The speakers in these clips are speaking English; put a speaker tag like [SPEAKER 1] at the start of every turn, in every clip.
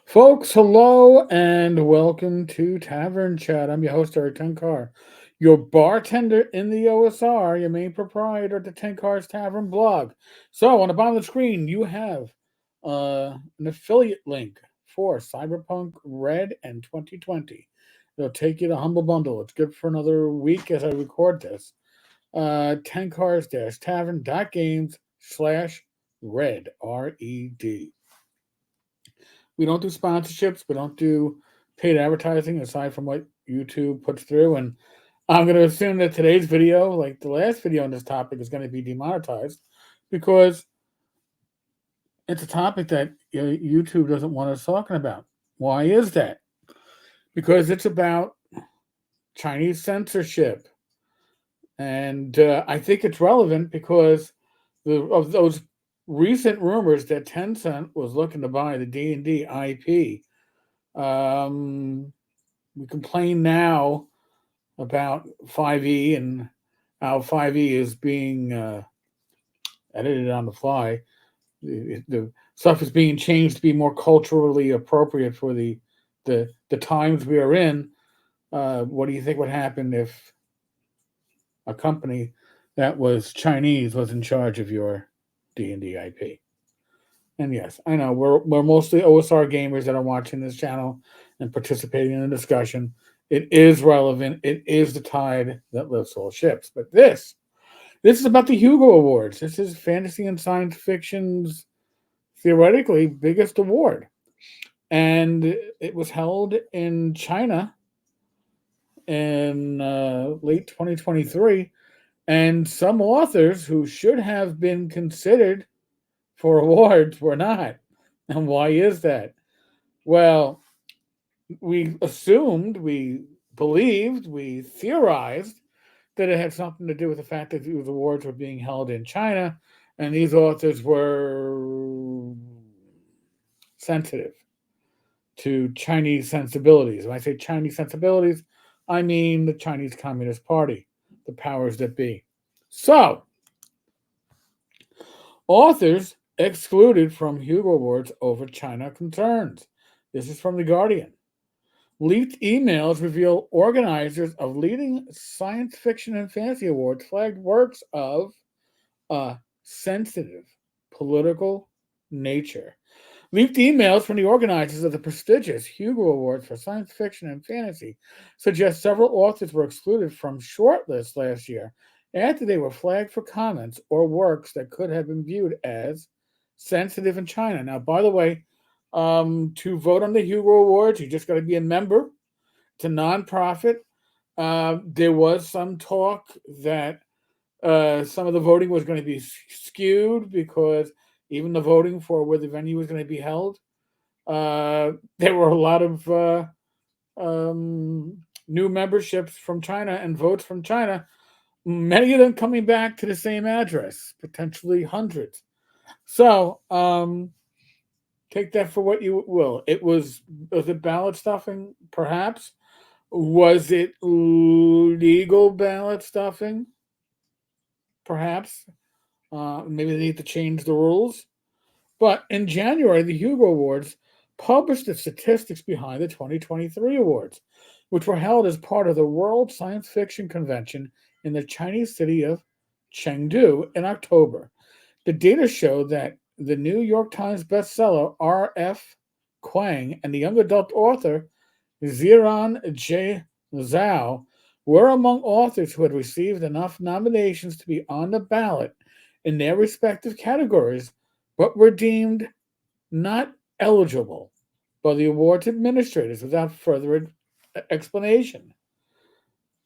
[SPEAKER 1] Folks, hello and welcome to Tavern Chat. I'm your host, Eric Tenkar, your bartender in the OSR, your main proprietor of the Tenkar's Tavern blog. So, on the bottom of the screen, you have an affiliate link for Cyberpunk Red and 2020. It'll take you to Humble Bundle. It's good for another week as I record this. Tenkars-tavern.games/red, RED. We don't do sponsorships. We don't do paid advertising aside from what YouTube puts through. And I'm going to assume that today's video, like the last video on this topic, is going to be demonetized because it's a topic that YouTube doesn't want us talking about. Why is that? Because it's about Chinese censorship. And I think it's relevant because of those recent rumors that Tencent was looking to buy the D&D IP. We complain now about 5e and how 5e is being edited on the fly. The stuff is being changed to be more culturally appropriate for the times we are in. What do you think would happen if a company that was Chinese was in charge of your D&D IP? And yes, I know we're mostly OSR gamers that are watching this channel and participating in the discussion. It is relevant. It is the tide that lifts all ships. But this is about the Hugo Awards. This is fantasy and science fiction's theoretically biggest award, and it was held in China in late 2023. And some authors who should have been considered for awards were not. And why is that? Well, we assumed, we believed, we theorized that it had something to do with the fact that these awards were being held in China and these authors were sensitive to Chinese sensibilities. When I say Chinese sensibilities, I mean the Chinese Communist Party, the powers that be. So, authors excluded from Hugo Awards over China concerns. This is from The Guardian. Leaked emails reveal organizers of leading science fiction and fantasy awards flagged works of a sensitive political nature. Leaked emails from the organizers of the prestigious Hugo Awards for science fiction and fantasy suggest several authors were excluded from shortlists last year after they were flagged for comments or works that could have been viewed as sensitive in China. Now, by the way, to vote on the Hugo Awards, you just got to be a member. It's a nonprofit. There was some talk that some of the voting was going to be skewed because even the voting for where the venue was going to be held, there were a lot of new memberships from China and votes from China, many of them coming back to the same address, potentially hundreds. So take that for what you will. Was it ballot stuffing? Perhaps. Was it legal ballot stuffing? Perhaps. Maybe they need to change the rules. But in January, the Hugo Awards published the statistics behind the 2023 awards, which were held as part of the World Science Fiction Convention in the Chinese city of Chengdu in October. The data showed that the New York Times bestseller R.F. Kuang and the young adult author Ziran J. Zhao were among authors who had received enough nominations to be on the ballot in their respective categories, but were deemed not eligible by the awards administrators without further explanation.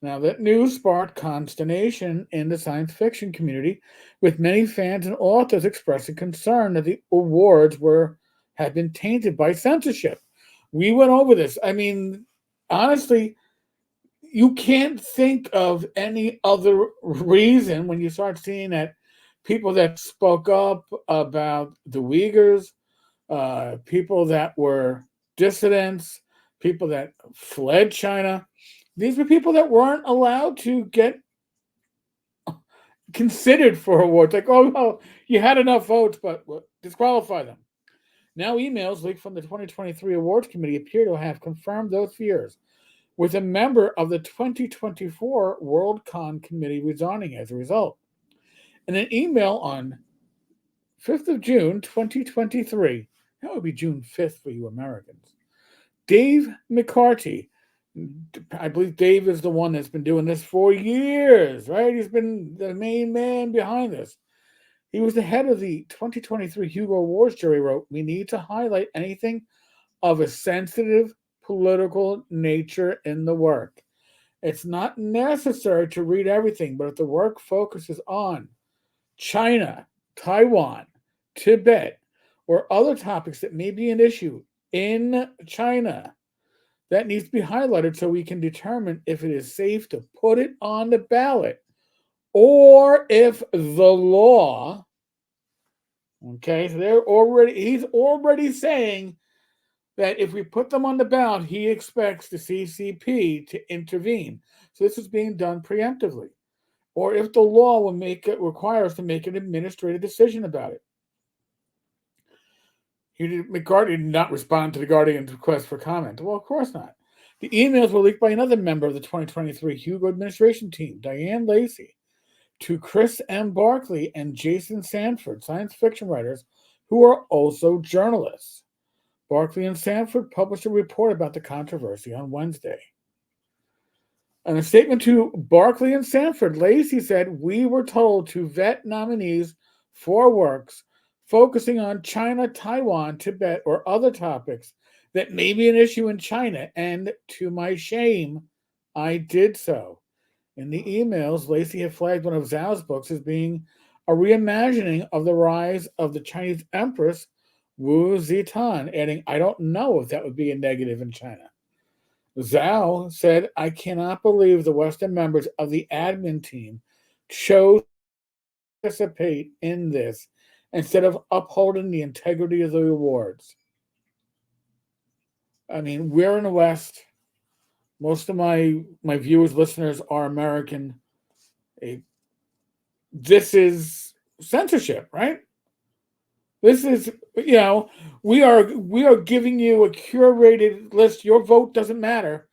[SPEAKER 1] Now, that news sparked consternation in the science fiction community, with many fans and authors expressing concern that the awards had been tainted by censorship. We went over this. I mean, honestly, you can't think of any other reason when you start seeing that people that spoke up about the Uyghurs, people that were dissidents, people that fled China. These were people that weren't allowed to get considered for awards. Like, oh, well, you had enough votes, but disqualify them. Now, emails leaked from the 2023 awards committee appear to have confirmed those fears, with a member of the 2024 Worldcon committee resigning as a result. In an email on 5th of June, 2023, that would be June 5th for you Americans, Dave McCarty, I believe Dave is the one that's been doing this for years, right? He's been the main man behind this. He was the head of the 2023 Hugo Awards jury, wrote, "We need to highlight anything of a sensitive political nature in the work. It's not necessary to read everything, but if the work focuses on China, Taiwan, Tibet, or other topics that may be an issue in China, that needs to be highlighted so we can determine if it is safe to put it on the ballot or if the law." Okay, so he's already saying that if we put them on the ballot, he expects the CCP to intervene. So this is being done preemptively. Or if the law will require us to make an administrative decision about it. McCarthy did not respond to the Guardian's request for comment. Well, of course not. The emails were leaked by another member of the 2023 Hugo administration team, Diane Lacey, to Chris M. Barkley and Jason Sanford, science fiction writers who are also journalists. Barkley and Sanford published a report about the controversy on Wednesday. In a statement to Barkley and Sanford, Lacey said, "We were told to vet nominees for works focusing on China, Taiwan, Tibet, or other topics that may be an issue in China, and to my shame, I did so." In the emails, Lacey had flagged one of Zhao's books as being a reimagining of the rise of the Chinese Empress Wu Zetian, adding, "I don't know if that would be a negative in China." Zhao said, "I cannot believe the Western members of the admin team chose to participate in this instead of upholding the integrity of the awards." I mean, we're in the West. Most of my viewers, listeners are American. This is censorship, right? This is, we are giving you a curated list. Your vote doesn't matter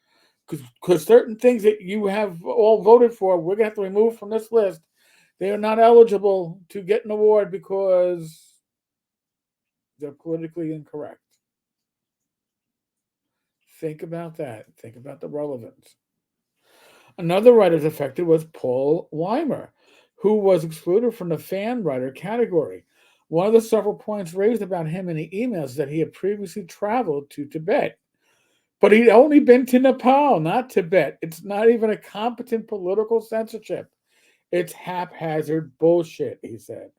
[SPEAKER 1] because certain things that you have all voted for, we're gonna have to remove from this list. They are not eligible to get an award because they're politically incorrect. Think about that. Think about the relevance. Another writer affected was Paul Weimer, who was excluded from the fan writer category. One of the several points raised about him in the emails is that he had previously traveled to Tibet, but he'd only been to Nepal, not Tibet. It's not even a competent political censorship. It's haphazard bullshit, he said.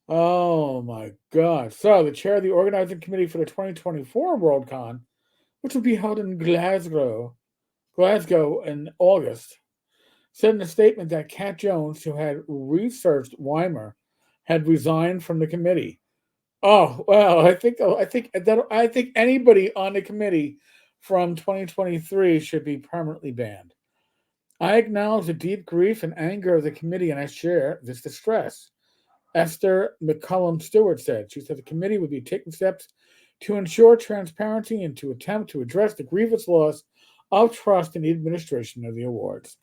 [SPEAKER 1] Oh my God. So, the chair of the organizing committee for the 2024 Worldcon, which will be held in Glasgow in August, said in a statement that Kat Jones, who had researched Weimer, had resigned from the committee. Oh well, I think anybody on the committee from 2023 should be permanently banned. "I acknowledge the deep grief and anger of the committee, and I share this distress," Esther McCullum Stewart said. She said the committee would be taking steps to ensure transparency and to attempt to address the grievous loss of trust in the administration of the awards.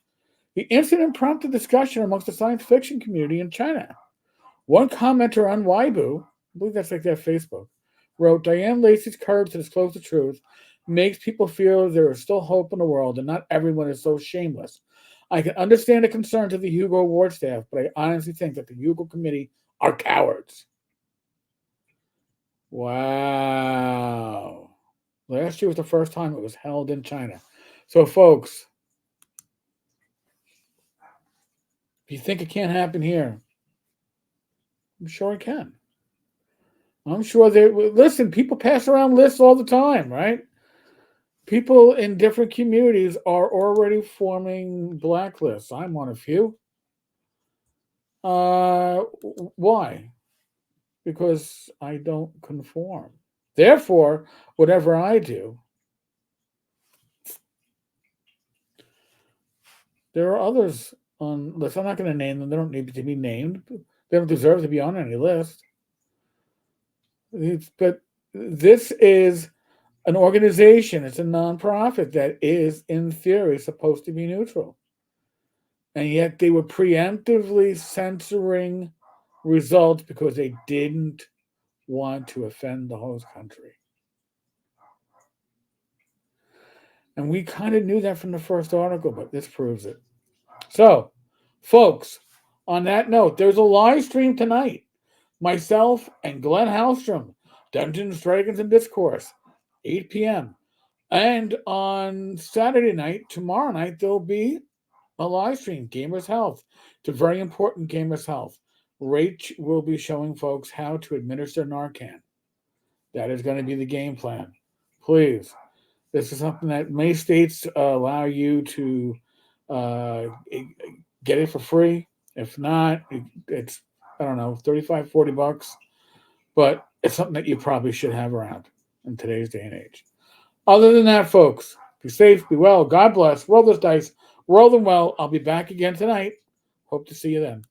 [SPEAKER 1] The incident prompted discussion amongst the science fiction community in China. One commenter on Weibo, I believe that's like their Facebook, wrote, "Diane Lacey's courage to disclose the truth makes people feel there is still hope in the world and not everyone is so shameless. I can understand the concerns of the Hugo Award staff, but I honestly think that the Hugo committee are cowards." Wow. Last year was the first time it was held in China. So, folks, if you think it can't happen here, I'm sure it can. I'm sure listen, people pass around lists all the time, right? People in different communities are already forming blacklists. I'm on a few. Why? Because I don't conform. Therefore, whatever I do, there are others on lists. I'm not going to name them. They don't need to be named. They don't deserve to be on any list. But this is an organization, it's a nonprofit that is, in theory, supposed to be neutral. And yet they were preemptively censoring results because they didn't want to offend the host country. And we kind of knew that from the first article, but this proves it. So, folks, on that note, there's a live stream tonight. Myself and Glenn Hallstrom, Dungeons, Dragons, and Discourse, 8 p.m. And on Saturday night, tomorrow night, there'll be a live stream, Gamers Health. It's a very important Gamers Health. Rach will be showing folks how to administer Narcan. That is going to be the game plan. Please. This is something that many states allow you to get it for free. If not, it's, I don't know, $35-40. But it's something that you probably should have around in today's day and age. Other than that, folks, be safe, be well, God bless, roll those dice, roll them well. I'll be back again tonight. Hope to see you then.